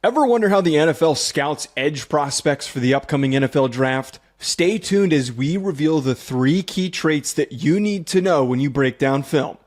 Ever wonder how the NFL scouts edge prospects for the upcoming NFL draft? Stay tuned as we reveal the 3 key traits that you need to know when you break down film.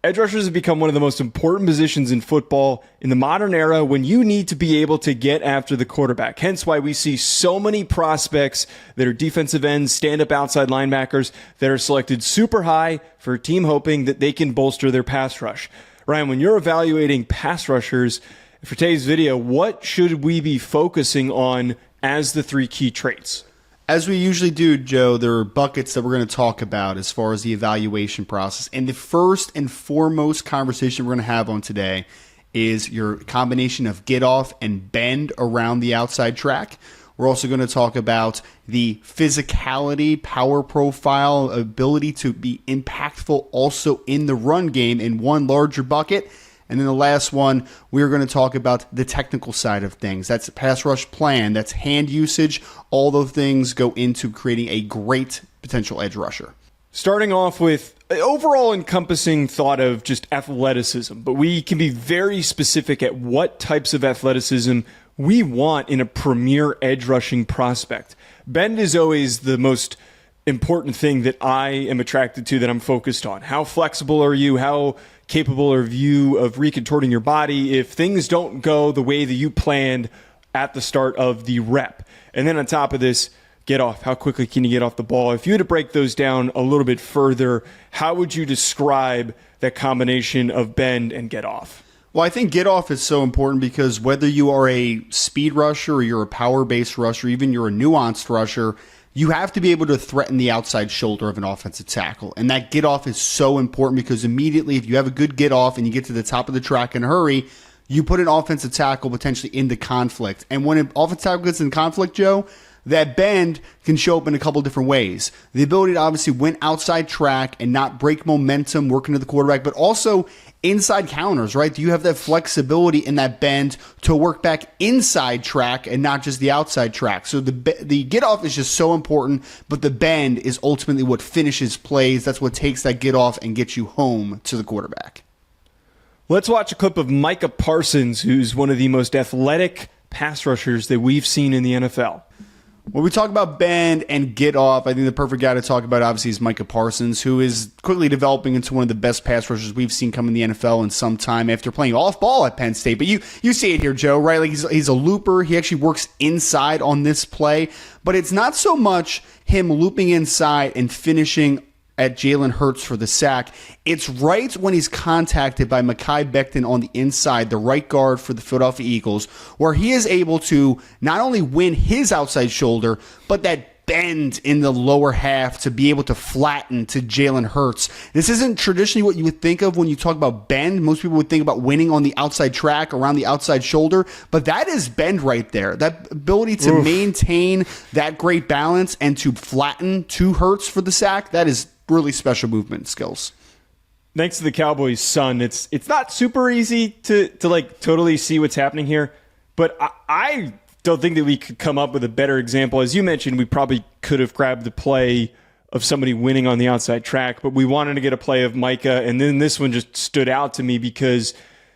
Edge rushers have become one of the most important positions in football in the modern era when you need to be able to get after the quarterback. Hence why we see so many prospects that are defensive ends, stand-up outside linebackers that are selected super high for a team hoping that they can bolster their pass rush. Ryan, when you're evaluating pass rushers for today's video, what should we be focusing on as the 3 key traits? As we usually do, Joe, there are buckets that we're going to talk about as far as the evaluation process. And the first and foremost conversation we're going to have on today is your combination of get off and bend around the outside track. We're also going to talk about the physicality, power profile, ability to be impactful also in the run game in one larger bucket. And then the last one, we're going to talk about the technical side of things. That's pass rush plan, that's hand usage. All those things go into creating a great potential edge rusher. Starting off with overall encompassing thought of just athleticism, but we can be very specific at what types of athleticism we want in a premier edge rushing prospect. Bend is always the most important thing that I am attracted to, that I'm focused on. How flexible are you? How capable are you of recontorting your body if things don't go the way that you planned at the start of the rep? And then on top of this, get off. How quickly can you get off the ball? If you had to break those down a little bit further, how would you describe that combination of bend and get off? Well, I think get off is so important because whether you are a speed rusher or you're a power-based rusher, even you're a nuanced rusher, you have to be able to threaten the outside shoulder of an offensive tackle. And that get off is so important because immediately if you have a good get off and you get to the top of the track in a hurry, you put an offensive tackle potentially into conflict. And when an offensive tackle gets in conflict, Joe, that bend can show up in a couple different ways. The ability to obviously win outside track and not break momentum working to the quarterback, but also inside counters, right? Do you have that flexibility in that bend to work back inside track and not just the outside track? So the get off is just so important, but the bend is ultimately what finishes plays. That's what takes that get off and gets you home to the quarterback. Let's watch a clip of Micah Parsons, who's one of the most athletic pass rushers that we've seen in the NFL. When we talk about bend and get off, I think the perfect guy to talk about obviously is Micah Parsons, who is quickly developing into one of the best pass rushers we've seen come in the NFL in some time after playing off ball at Penn State. But you see it here, Joe, right? Like he's a looper. He actually works inside on this play, but it's not so much him looping inside and finishing at Jalen Hurts for the sack. It's right when he's contacted by Mekhi Becton on the inside, the right guard for the Philadelphia Eagles, where he is able to not only win his outside shoulder, but that bend in the lower half to be able to flatten to Jalen Hurts. This isn't traditionally what you would think of when you talk about bend. Most people would think about winning on the outside track, around the outside shoulder, but that is bend right there. That ability to maintain that great balance and to flatten to Hurts for the sack, that is really special movement skills. Thanks to the Cowboys' son, it's not super easy to like totally see what's happening here, but I don't think that we could come up with a better example. As you mentioned, we probably could have grabbed the play of somebody winning on the outside track, but we wanted to get a play of Micah, and then this one just stood out to me because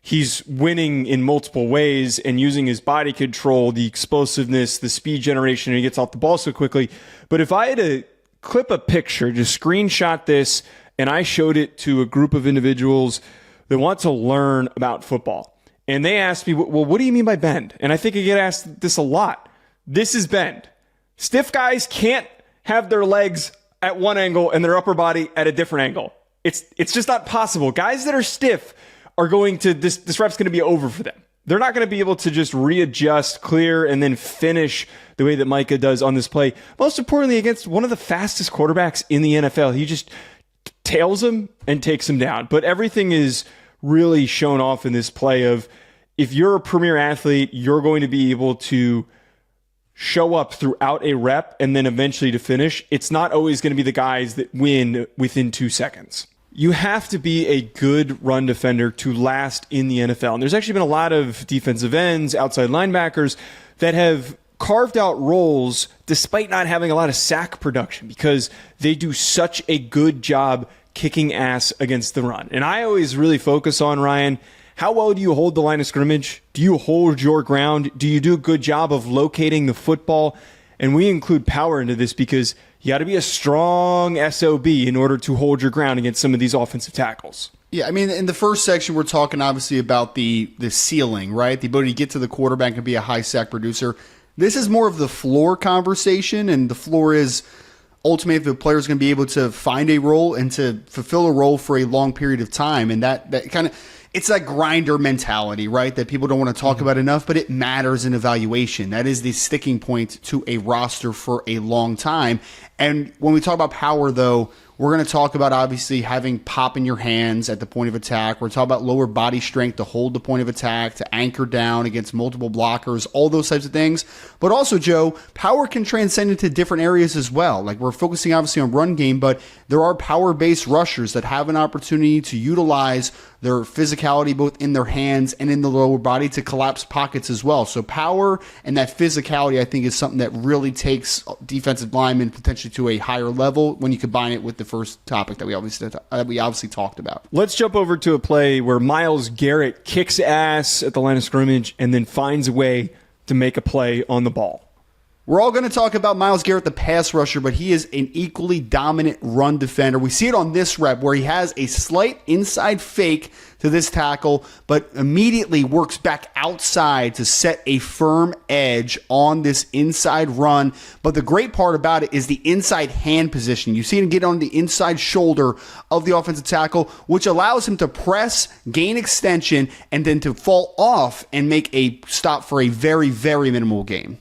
he's winning in multiple ways and using his body control, the explosiveness, the speed generation, and he gets off the ball so quickly. But if I had to clip a picture, just screenshot this, and I showed it to a group of individuals that want to learn about football. And they asked me, well, what do you mean by bend? And I think I get asked this a lot. This is bend. Stiff guys can't have their legs at one angle and their upper body at a different angle. It's just not possible. Guys that are stiff are going to, this rep's going to be over for them. They're not going to be able to just readjust, clear, and then finish the way that Micah does on this play. Most importantly, against one of the fastest quarterbacks in the NFL. He just tails him and takes him down. But everything is really shown off in this play of, if you're a premier athlete, you're going to be able to show up throughout a rep and then eventually to finish. It's not always going to be the guys that win within 2 seconds. You have to be a good run defender to last in the NFL. And there's actually been a lot of defensive ends, outside linebackers that have carved out roles despite not having a lot of sack production because they do such a good job kicking ass against the run. And I always really focus on, Ryan, how well do you hold the line of scrimmage? Do you hold your ground? Do you do a good job of locating the football? And we include power into this because you got to be a strong SOB in order to hold your ground against some of these offensive tackles. Yeah, I mean, in the first section, we're talking obviously about the ceiling, right? The ability to get to the quarterback and be a high sack producer. This is more of the floor conversation, and the floor is ultimately if the player is going to be able to find a role and to fulfill a role for a long period of time. And that kind of, it's that grinder mentality, right? That people don't want to talk about enough, but it matters in evaluation. That is the sticking point to a roster for a long time. And when we talk about power, though, we're going to talk about obviously having pop in your hands at the point of attack. We're talking about lower body strength to hold the point of attack, to anchor down against multiple blockers, all those types of things. But also, Joe, power can transcend into different areas as well. Like we're focusing obviously on run game, but there are power-based rushers that have an opportunity to utilize their physicality both in their hands and in the lower body to collapse pockets as well. So power and that physicality, I think, is something that really takes defensive linemen potentially to a higher level when you combine it with the first topic that we obviously talked about. Let's jump over to a play where Myles Garrett kicks ass at the line of scrimmage and then finds a way to make a play on the ball. We're all going to talk about Myles Garrett, the pass rusher, but he is an equally dominant run defender. We see it on this rep where he has a slight inside fake to this tackle, but immediately works back outside to set a firm edge on this inside run. But the great part about it is the inside hand position. You see him get on the inside shoulder of the offensive tackle, which allows him to press, gain extension, and then to fall off and make a stop for a very, very minimal gain.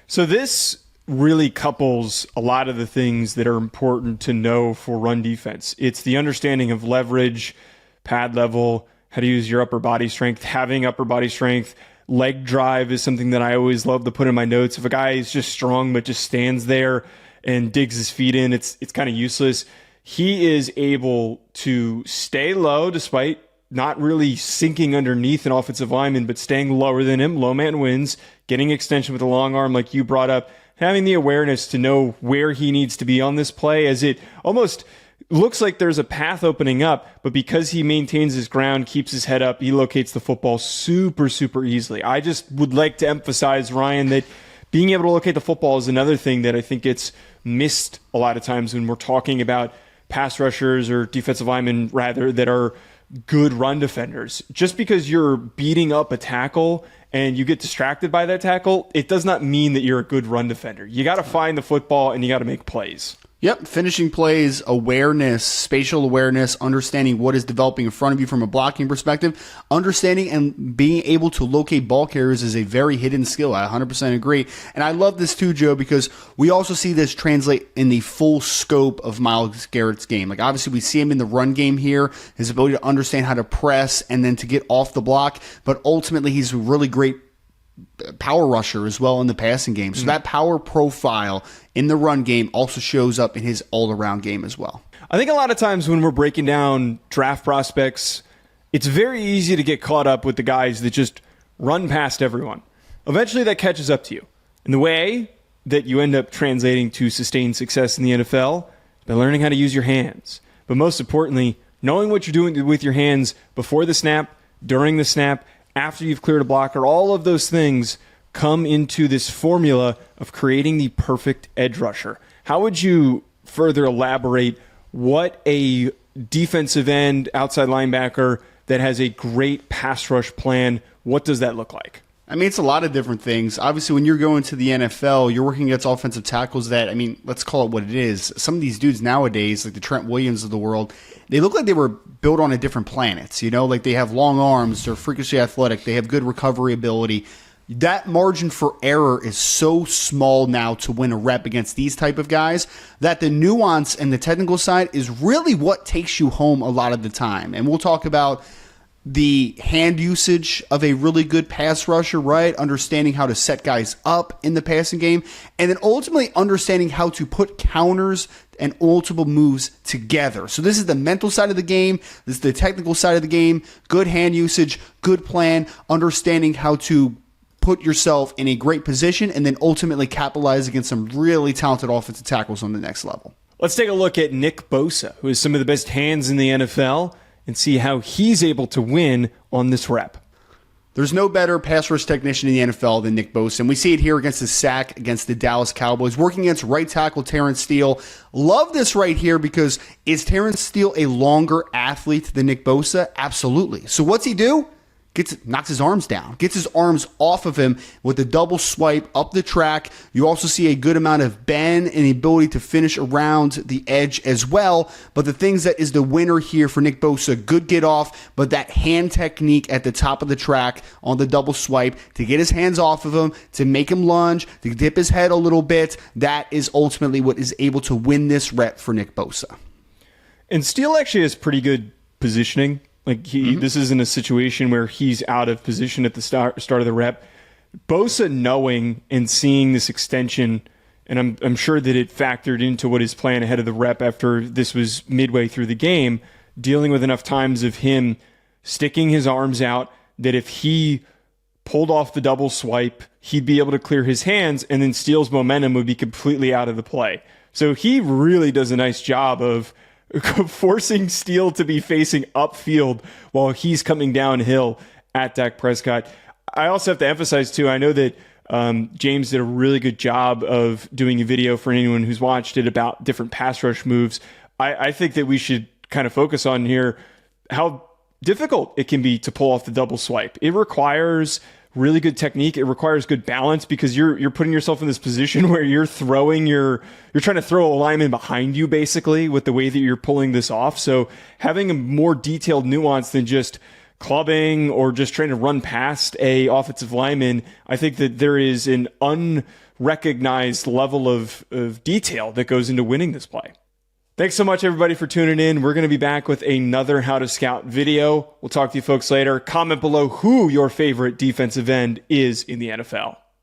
So this really couples a lot of the things that are important to know for run defense. It's the understanding of leverage, pad level, how to use your upper body strength, having upper body strength. Leg drive is something that I always love to put in my notes. If a guy is just strong but just stands there and digs his feet in, it's kind of useless. He is able to stay low despite not really sinking underneath an offensive lineman, but staying lower than him. Low man wins, getting extension with a long arm like you brought up, having the awareness to know where he needs to be on this play as it almost looks like there's a path opening up, but because he maintains his ground, keeps his head up, he locates the football super, super easily. I just would like to emphasize, Ryan, that being able to locate the football is another thing that I think gets missed a lot of times when we're talking about pass rushers or defensive linemen, rather, that are good run defenders. Just because you're beating up a tackle and you get distracted by that tackle, it does not mean that you're a good run defender. You got to find the football and you got to make plays. Yep, finishing plays, awareness, spatial awareness, understanding what is developing in front of you from a blocking perspective, understanding and being able to locate ball carriers is a very hidden skill. I 100% agree. And I love this too, Joe, because we also see this translate in the full scope of Myles Garrett's game. Like obviously we see him in the run game here, his ability to understand how to press and then to get off the block, but ultimately he's a really great power rusher as well in the passing game. So that power profile in the run game also shows up in his all-around game as well. I think a lot of times when we're breaking down draft prospects, it's very easy to get caught up with the guys that just run past everyone. Eventually that catches up to you. And the way that you end up translating to sustained success in the NFL is by learning how to use your hands. But most importantly, knowing what you're doing with your hands before the snap, during the snap, after you've cleared a blocker. All of those things come into this formula of creating the perfect edge rusher. How would you further elaborate what a defensive end outside linebacker that has a great pass rush plan, what does that look like? I mean, it's a lot of different things. Obviously, when you're going to the NFL, you're working against offensive tackles that, I mean, let's call it what it is. Some of these dudes nowadays, like the Trent Williams of the world, they look like they were built on a different planet. You know, like they have long arms, they're freakishly athletic, they have good recovery ability. That margin for error is so small now to win a rep against these type of guys that the nuance and the technical side is really what takes you home a lot of the time. And we'll talk about the hand usage of a really good pass rusher, right? Understanding how to set guys up in the passing game, and then ultimately understanding how to put counters and multiple moves together. So this is the mental side of the game. This is the technical side of the game. Good hand usage, good plan, understanding how to put yourself in a great position, and then ultimately capitalize against some really talented offensive tackles on the next level. Let's take a look at Nick Bosa, who has some of the best hands in the NFL, and see how he's able to win on this rep. There's no better pass rush technician in the NFL than Nick Bosa, and we see it here against the sack against the Dallas Cowboys, working against right tackle Terrence Steele. Love this right here because is Terrence Steele a longer athlete than Nick Bosa? Absolutely. So what's he do? Knocks his arms down, gets his arms off of him with a double swipe up the track. You also see a good amount of bend and the ability to finish around the edge as well. But the things that is the winner here for Nick Bosa, good get off, but that hand technique at the top of the track on the double swipe to get his hands off of him, to make him lunge, to dip his head a little bit, that is ultimately what is able to win this rep for Nick Bosa. And Steele actually has pretty good positioning. Like this isn't a situation where he's out of position at the start of the rep. Bosa knowing and seeing this extension, and I'm sure that it factored into what his plan ahead of the rep after this was midway through the game, dealing with enough times of him sticking his arms out that if he pulled off the double swipe, he'd be able to clear his hands, and then Steele's momentum would be completely out of the play. So he really does a nice job of forcing Steele to be facing upfield while he's coming downhill at Dak Prescott. I also have to emphasize, too, I know that James did a really good job of doing a video for anyone who's watched it about different pass rush moves. I think that we should kind of focus on here how difficult it can be to pull off the double swipe. It requires really good technique. It requires good balance because you're putting yourself in this position where you're trying to throw a lineman behind you basically with the way that you're pulling this off. So having a more detailed nuance than just clubbing or just trying to run past a offensive lineman, I think that there is an unrecognized level of detail that goes into winning this play. Thanks so much, everybody, for tuning in. We're going to be back with another How to Scout video. We'll talk to you folks later. Comment below who your favorite defensive end is in the NFL.